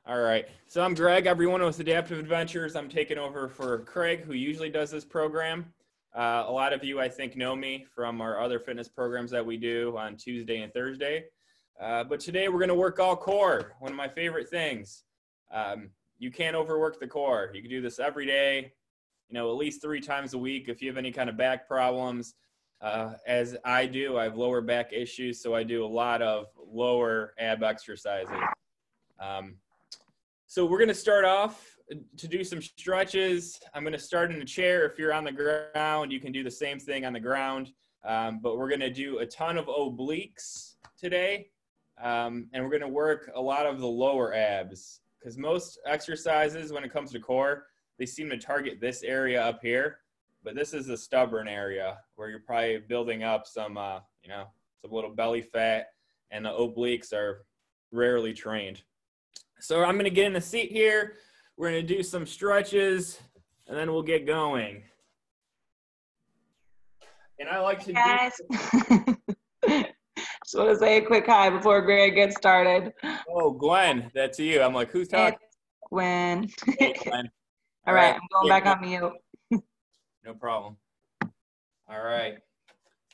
All right. So I'm Greg, everyone with Adaptive Adventures. I'm taking over for Craig, who usually does this program. A lot of you, I think, know me from our other fitness programs that we do on Tuesday and Thursday. But today we're going to work all core, one of my favorite things. You can't overwork the core. You can do this every day, at least 3 times a week if you have any kind of back problems. As I do, I have lower back issues, so I do a lot of lower ab exercises. So we're going to start off to do some stretches. I'm going to start in a chair. If you're on the ground, you can do the same thing on the ground. But we're going to do a ton of obliques today. And we're going to work a lot of the lower abs. Because most exercises, when it comes to core, they seem to target this area up here. But this is the stubborn area where you're probably building up some, some little belly fat. And the obliques are rarely trained. So I'm going to get in the seat here. We're going to do some stretches, and then we'll get going. And I like to Just want to say a quick hi before Greg gets started. Oh, Gwen, that's you. I'm like, who's talking? Gwen. Hey, Gwen. All right, I'm going back on mute. No problem. All right.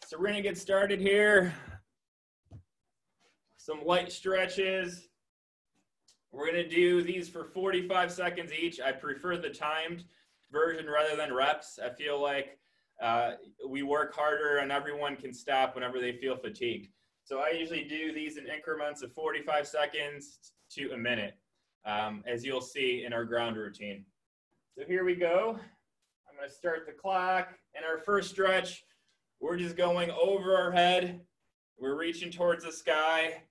So we're going to get started here. Some light stretches. We're going to do these for 45 seconds each. I prefer the timed version rather than reps. I feel like we work harder and everyone can stop whenever they feel fatigued. So I usually do these in increments of 45 seconds to a minute, as you'll see in our ground routine. So here we go. I'm going to start the clock. And our first stretch, we're just going over our head. We're reaching towards the sky.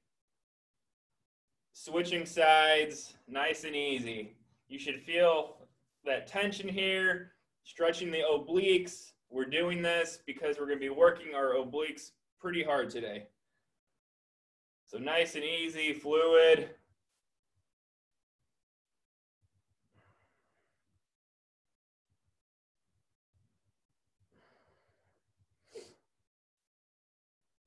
Switching sides, nice and easy. You should feel that tension here, stretching the obliques. We're doing this because we're going to be working our obliques pretty hard today. So nice and easy, fluid.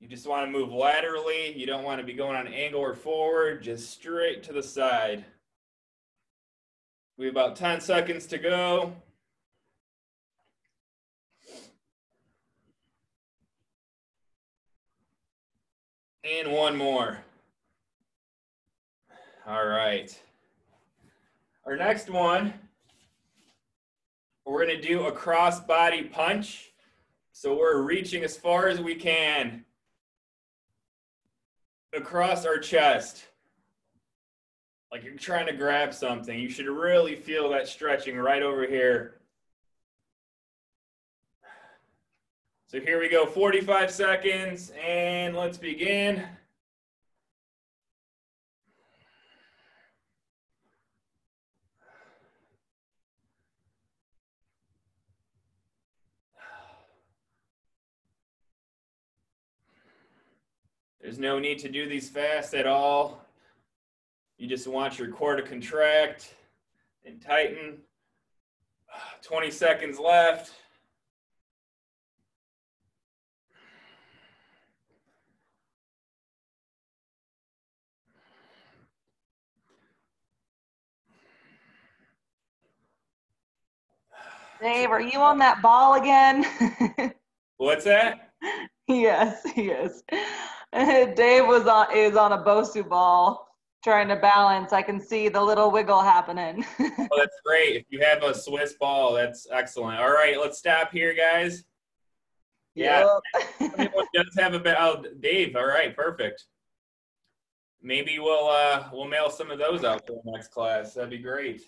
You just want to move laterally. You don't want to be going on an angle or forward, just straight to the side. We have about 10 seconds to go. And one more. All right. Our next one, we're going to do a cross-body punch. So we're reaching as far as we can across our chest, like you're trying to grab something. You should really feel that stretching right over here. So here we go, 45 seconds, and let's begin. There's no need to do these fast at all. You just want your core to contract and tighten. 20 seconds left. Dave, are you on that ball again? What's that? Yes, he is. Dave is on a Bosu ball trying to balance. I can see the little wiggle happening. Oh, that's great. If you have a Swiss ball, that's excellent. All right, let's stop here, guys. Yeah, everyone does have a bit. Oh, Dave, all right, perfect. Maybe we'll mail some of those out for the next class. That'd be great.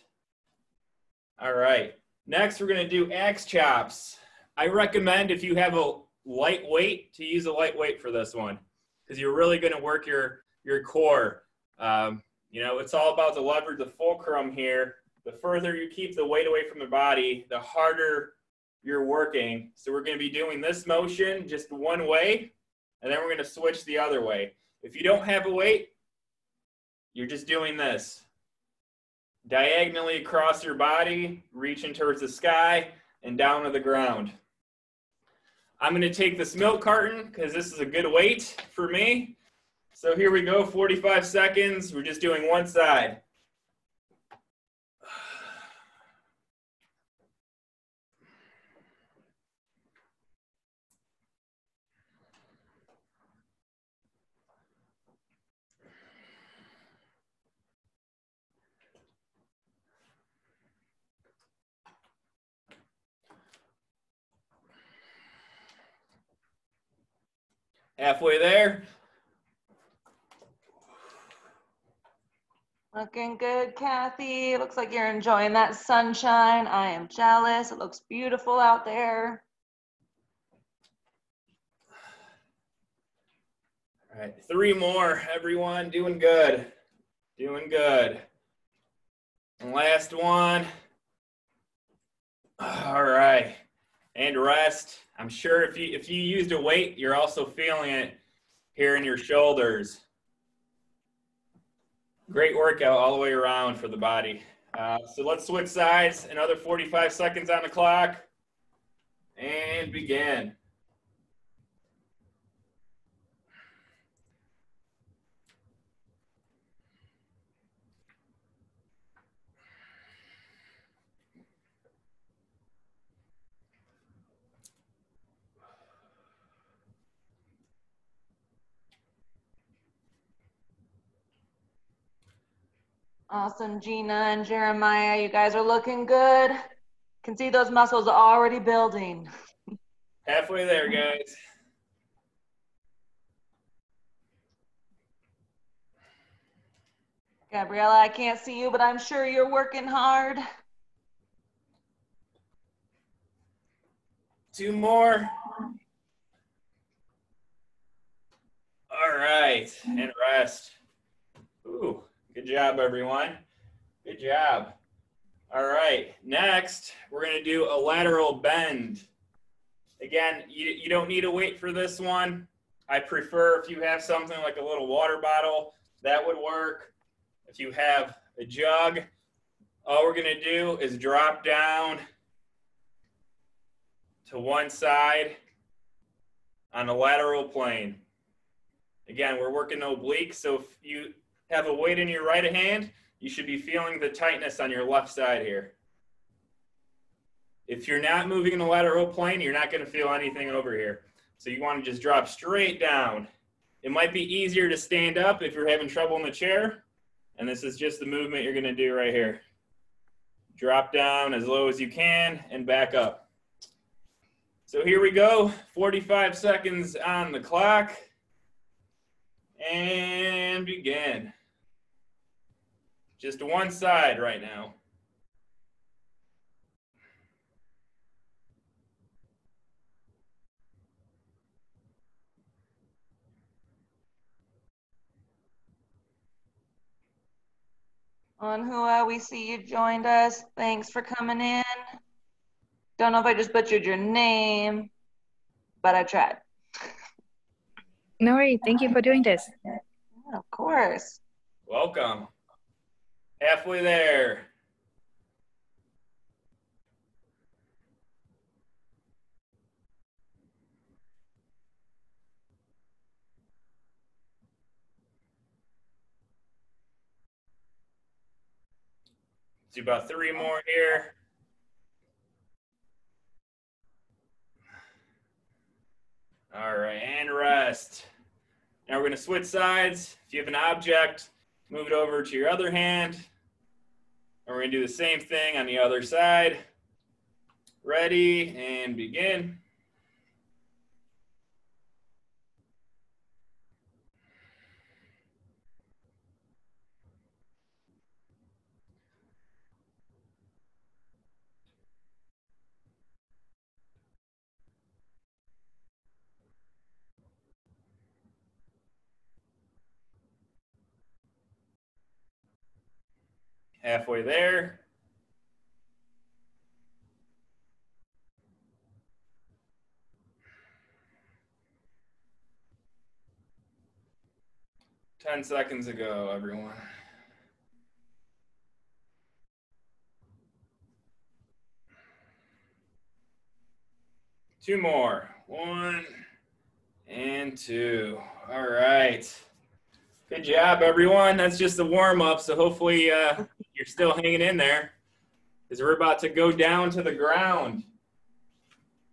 All right. Next, we're going to do axe chops. I recommend if you have a light weight to use a light weight for this one because you're really going to work your core. It's all about the leverage, the fulcrum here. The further you keep the weight away from the body, the harder you're working. So we're going to be doing this motion just one way, and then we're going to switch the other way. If you don't have a weight, you're just doing this. Diagonally across your body, reaching towards the sky and down to the ground. I'm going to take this milk carton because this is a good weight for me. So here we go, 45 seconds. We're just doing one side. Halfway there. Looking good, Kathy. Looks like you're enjoying that sunshine. I am jealous. It looks beautiful out there. All right, 3 more, everyone. Doing good. Doing good. And last one. All right. And rest. I'm sure if you used a weight, you're also feeling it here in your shoulders. Great workout all the way around for the body. So let's switch sides. Another 45 seconds on the clock. And begin. Awesome, Gina and Jeremiah. You guys are looking good. Can see those muscles already building. Halfway there, guys. Gabriella, I can't see you, but I'm sure you're working hard. 2 more. All right, and rest. Ooh, good job, everyone. Good job. All right, next, we're gonna do a lateral bend. Again, you don't need a weight for this one. I prefer if you have something like a little water bottle, that would work. If you have a jug, all we're gonna do is drop down to one side on a lateral plane. Again, we're working oblique, so if you have a weight in your right hand, you should be feeling the tightness on your left side here. If you're not moving in the lateral plane, you're not going to feel anything over here. So you want to just drop straight down. It might be easier to stand up if you're having trouble in the chair. And this is just the movement you're going to do right here. Drop down as low as you can and back up. So here we go, 45 seconds on the clock. And begin. Just one side right now. Onhua, we see you joined us. Thanks for coming in. Don't know if I just butchered your name, but I tried. No worries. Thank you for doing this. Yeah, of course. Welcome. Halfway there. Do about 3 more here. All right, and rest. Now we're going to switch sides. If you have an object, move it over to your other hand. And we're going to do the same thing on the other side. Ready, and begin. Halfway there. Ten seconds ago, everyone. Two more. 1 and 2. All right. Good job, everyone. That's just the warm-up, so hopefully you're still hanging in there because we're about to go down to the ground.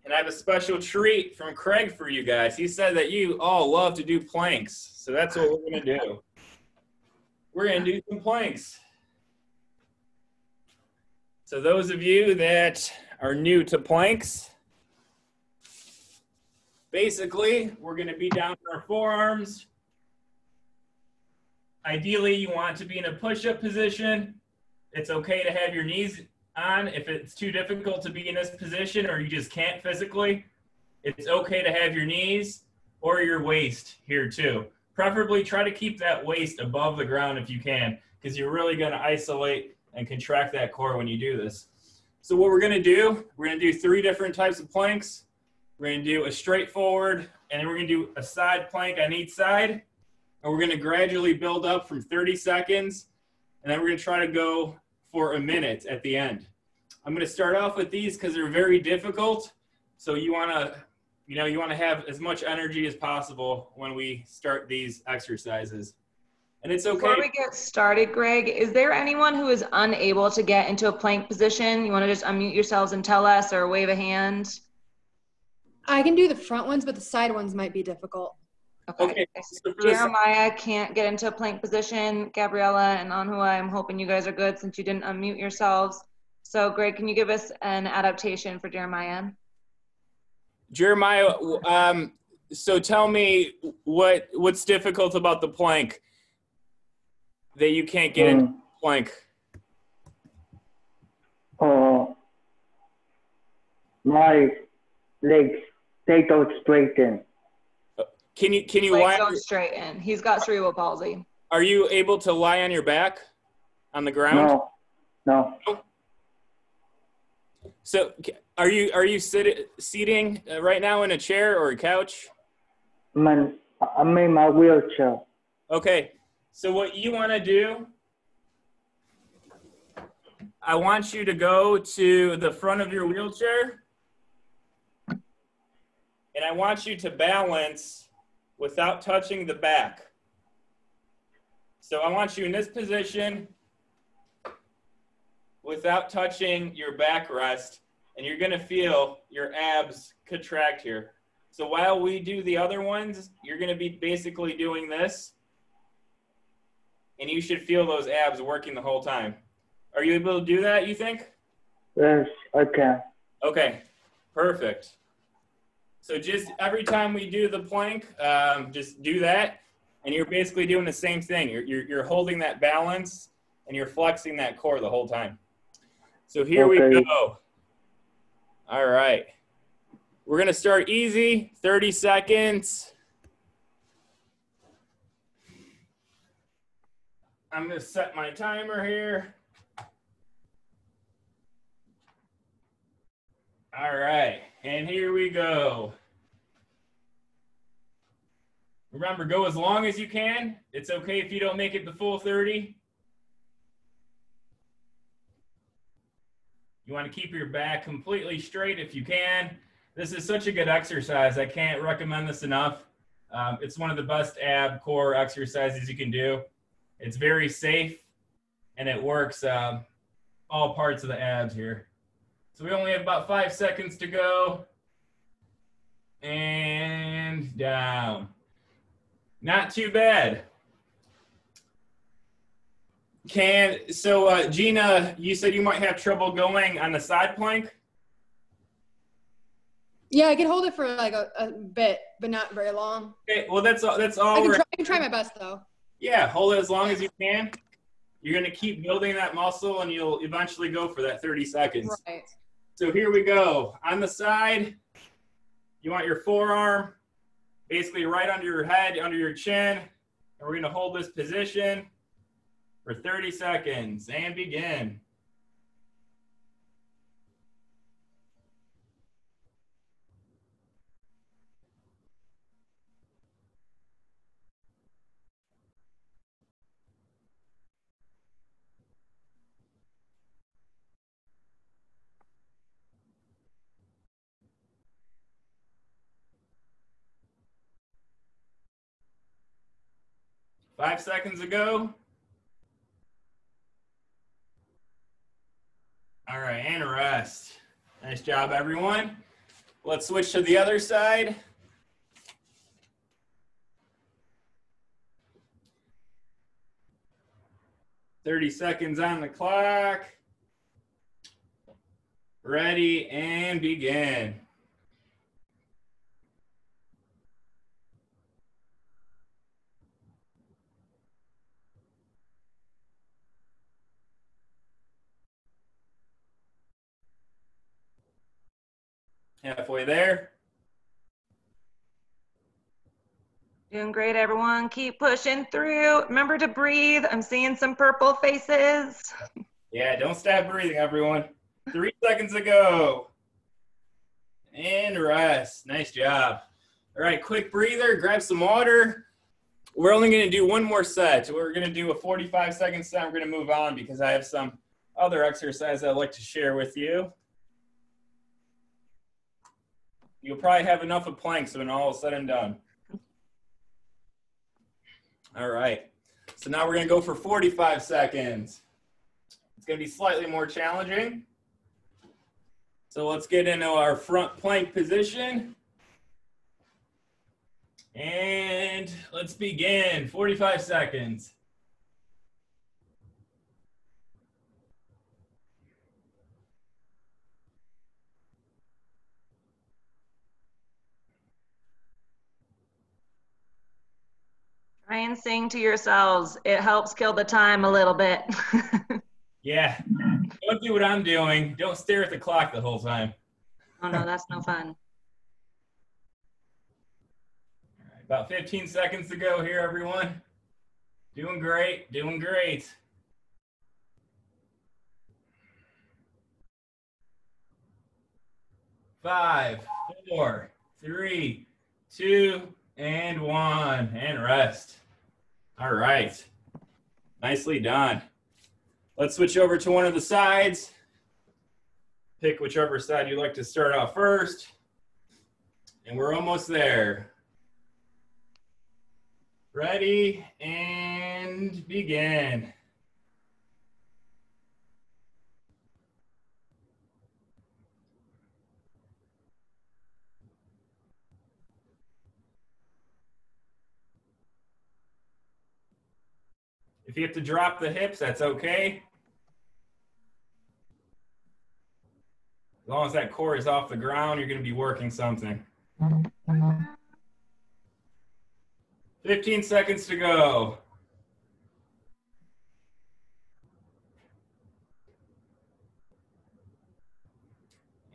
And I have a special treat from Craig for you guys. He said that you all love to do planks, so that's what we're going to do. We're going to do some planks. So those of you that are new to planks, basically, we're going to be down on our forearms. Ideally, you want to be in a push-up position. It's okay to have your knees on. If it's too difficult to be in this position or you just can't physically, it's okay to have your knees or your waist here too. Preferably try to keep that waist above the ground if you can, because you're really going to isolate and contract that core when you do this. So what we're going to do, we're going to do 3 different types of planks. We're going to do a straight forward, and then we're going to do a side plank on each side. And we're going to gradually build up from 30 seconds, and then we're going to try to go for a minute at the end. I'm going to start off with these because they're very difficult. So you want to have as much energy as possible when we start these exercises. And it's okay. Before we get started, Greg, is there anyone who is unable to get into a plank position? You want to just unmute yourselves and tell us or wave a hand? I can do the front ones, but the side ones might be difficult. Okay. So Jeremiah can't get into a plank position. Gabriella and Anhua, I'm hoping you guys are good since you didn't unmute yourselves. So Greg, can you give us an adaptation for Jeremiah? Jeremiah, so tell me what's difficult about the plank that you can't get into the plank? My legs, they don't straighten. Can you legs don't straighten. He's got cerebral palsy. Are you able to lie on your back on the ground? No. So are you seating right now in a chair or a couch? I'm in my wheelchair. Okay. So what you want to do, I want you to go to the front of your wheelchair, and I want you to balance without touching the back. So I want you in this position without touching your backrest, and you're going to feel your abs contract here. So while we do the other ones, you're going to be basically doing this, and you should feel those abs working the whole time. Are you able to do that, you think? Yes, I can. Okay, perfect. So just every time we do the plank, just do that, and you're basically doing the same thing. You're holding that balance, and you're flexing that core the whole time. So here we go. All right. We're going to start easy, 30 seconds. I'm going to set my timer here. All right, and here we go. Remember, go as long as you can. It's okay if you don't make it the full 30. You want to keep your back completely straight if you can. This is such a good exercise. I can't recommend this enough. It's one of the best ab core exercises you can do. It's very safe, and it works all parts of the abs here. So we only have about 5 seconds to go. And down. Not too bad. Gina, you said you might have trouble going on the side plank? Yeah, I can hold it for like a bit, but not very long. Okay, well that's all. I can try my best though. Yeah, hold it as long as you can. You're gonna keep building that muscle, and you'll eventually go for that 30 seconds. Right. So here we go. On the side, you want your forearm basically right under your head, under your chin, and we're gonna hold this position for 30 seconds and begin. Five seconds ago. All right, and rest. Nice job, everyone. Let's switch to the other side. "30 seconds on the clock. Ready and begin. Halfway there. Doing great, everyone. Keep pushing through. Remember to breathe. I'm seeing some purple faces. Yeah, don't stop breathing, everyone. 3 seconds to go. And rest. Nice job. All right, quick breather. Grab some water. We're only going to do one more set. We're going to do a 45-second set. We're going to move on because I have some other exercise I'd like to share with you. You'll probably have enough of planks when all is said and done. All right. So now we're going to go for 45 seconds. It's going to be slightly more challenging. So let's get into our front plank position. And let's begin. 45 seconds. Try and sing to yourselves. It helps kill the time a little bit. Yeah. Don't do what I'm doing. Don't stare at the clock the whole time. Oh no, that's no fun. All right, about 15 seconds to go here, everyone. Doing great, doing great. 5, 4, 3, 2, and 1, and rest. All right. Nicely done. Let's switch over to one of the sides. Pick whichever side you'd like to start off first. And we're almost there. Ready, and begin. If you have to drop the hips, that's okay. As long as that core is off the ground, you're going to be working something. 15 seconds to go.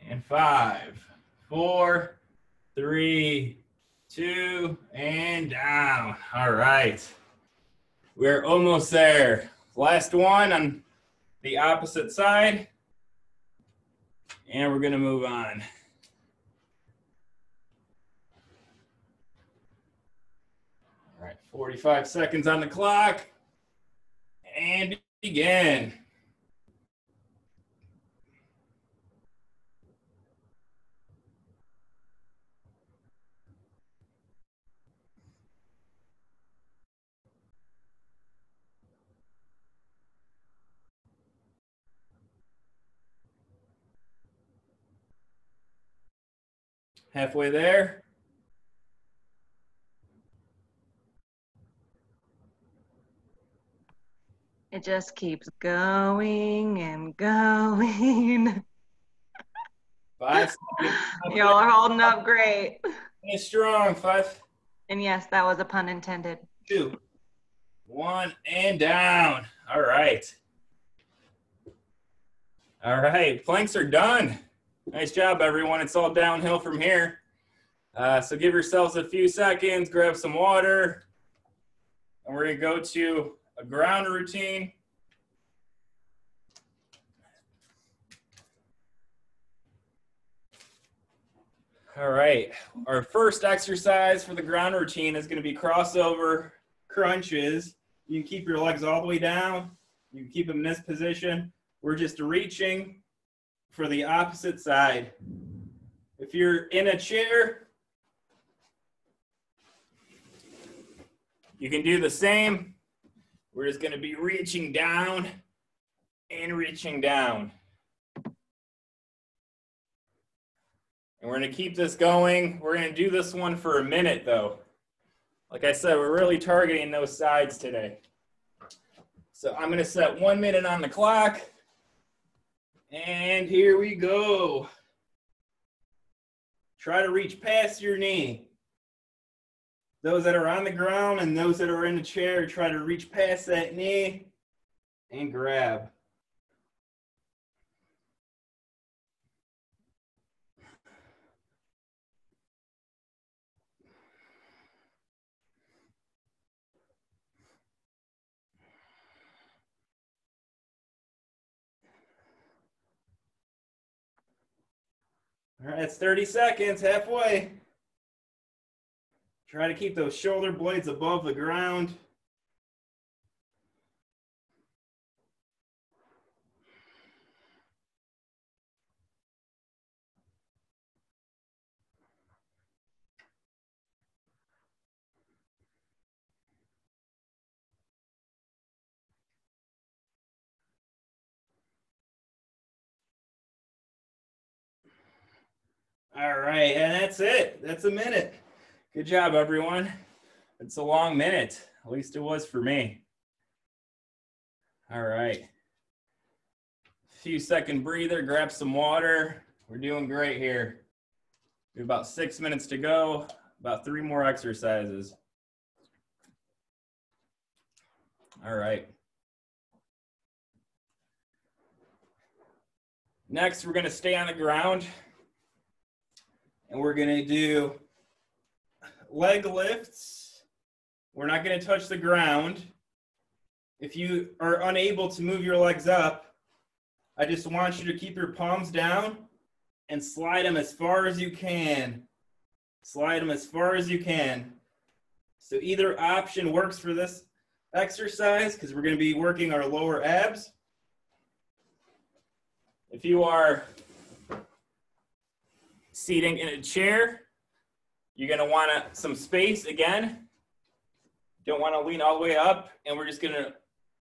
And 5, 4, 3, 2, and down. All right. We're almost there. Last one on the opposite side. And we're going to move on. All right, 45 seconds on the clock. And begin. Halfway there. It just keeps going and going. 5 seconds. Y'all are holding up great. Finish strong. 5, And yes, that was a pun intended. 2, 1, and down. All right. All right, planks are done. Nice job, everyone. It's all downhill from here. So give yourselves a few seconds, grab some water, and we're going to go to a ground routine. All right, our first exercise for the ground routine is going to be crossover crunches. You can keep your legs all the way down. You can keep them in this position. We're just reaching for the opposite side. If you're in a chair, you can do the same. We're just going to be reaching down and reaching down. And we're going to keep this going. We're going to do this one for a minute, though. Like I said, we're really targeting those sides today. So I'm going to set 1 minute on the clock. And here we go. Try to reach past your knee. Those that are on the ground and those that are in the chair, try to reach past that knee and grab. All right, it's 30 seconds, halfway. Try to keep those shoulder blades above the ground. All right, and that's it. That's a minute. Good job, everyone. It's a long minute. At least it was for me. All right. Few second breather, grab some water. We're doing great here. We have about 6 minutes to go, about 3 more exercises. All right. Next, we're gonna stay on the ground and we're gonna do leg lifts. We're not gonna touch the ground. If you are unable to move your legs up, I just want you to keep your palms down and slide them as far as you can. Slide them as far as you can. So either option works for this exercise because we're going to be working our lower abs. If you are seating in a chair, you're going to want some space again. Don't want to lean all the way up, and we're just going to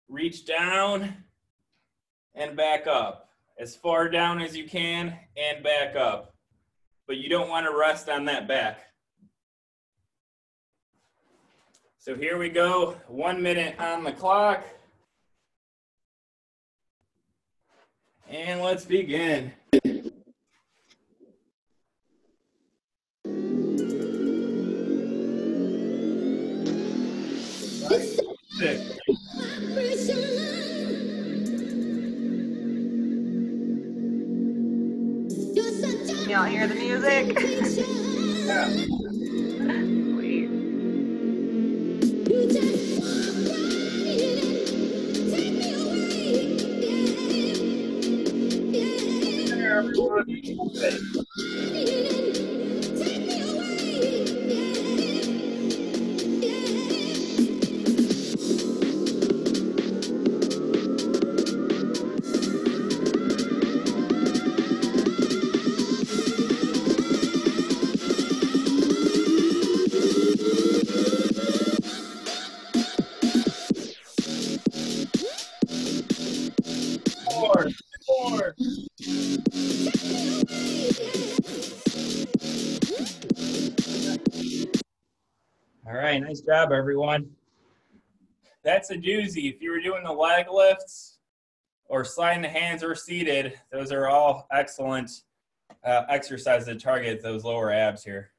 reach down and back up. As far down as you can and back up. But you don't want to rest on that back. So here we go, 1 minute on the clock. And let's begin. Six. Y'all hear the music? Yeah. Sweet. There, everyone. Four. All right, nice job, everyone. That's a doozy. If you were doing the leg lifts or sliding the hands or seated, those are all excellent exercises to target those lower abs here.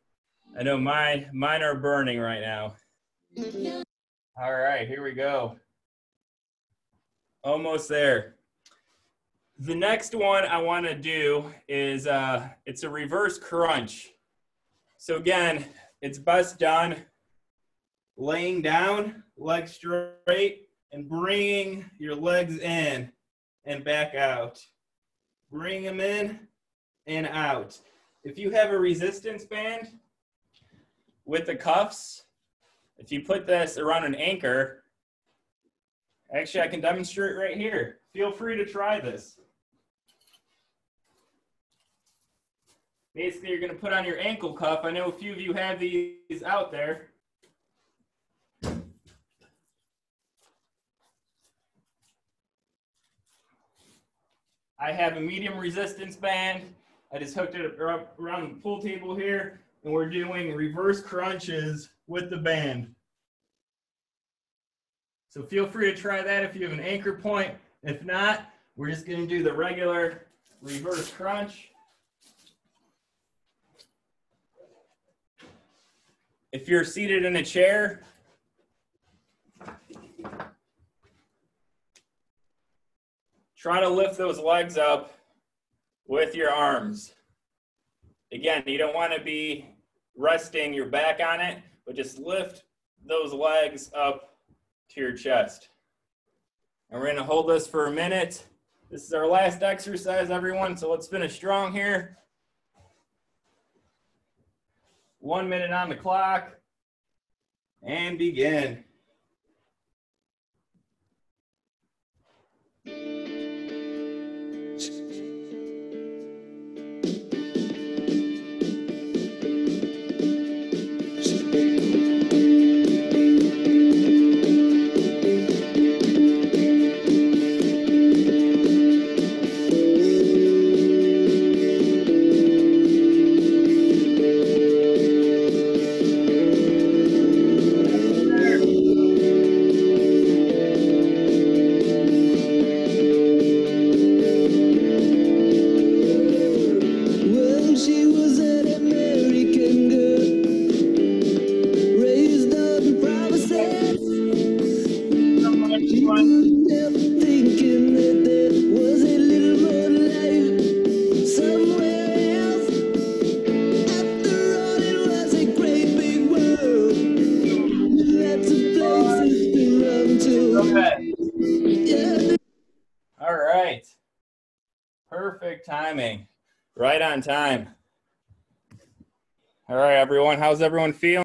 I know mine are burning right now. All right, here we go. Almost there. The next one I want to do is it's a reverse crunch. So again, it's best done laying down, legs straight, and bringing your legs in and back out. Bring them in and out. If you have a resistance band with the cuffs, if you put this around an anchor, actually I can demonstrate right here. Feel free to try this. Basically, you're going to put on your ankle cuff. I know a few of you have these out there. I have a medium resistance band. I just hooked it around the pool table here, and we're doing reverse crunches with the band. So feel free to try that if you have an anchor point. If not, we're just going to do the regular reverse crunch. If you're seated in a chair, try to lift those legs up with your arms. Again, you don't want to be resting your back on it, but just lift those legs up to your chest. And we're going to hold this for a minute. This is our last exercise, everyone, so let's finish strong here. 1 minute on the clock. And begin. Well, she was an American girl, raised on promises. She grew up thinking that there was a little more life somewhere else. After all, it was a great big world, lots of places to run to. Okay. Yeah. All right. Perfect timing. Right on time. All right, everyone. How's everyone feeling?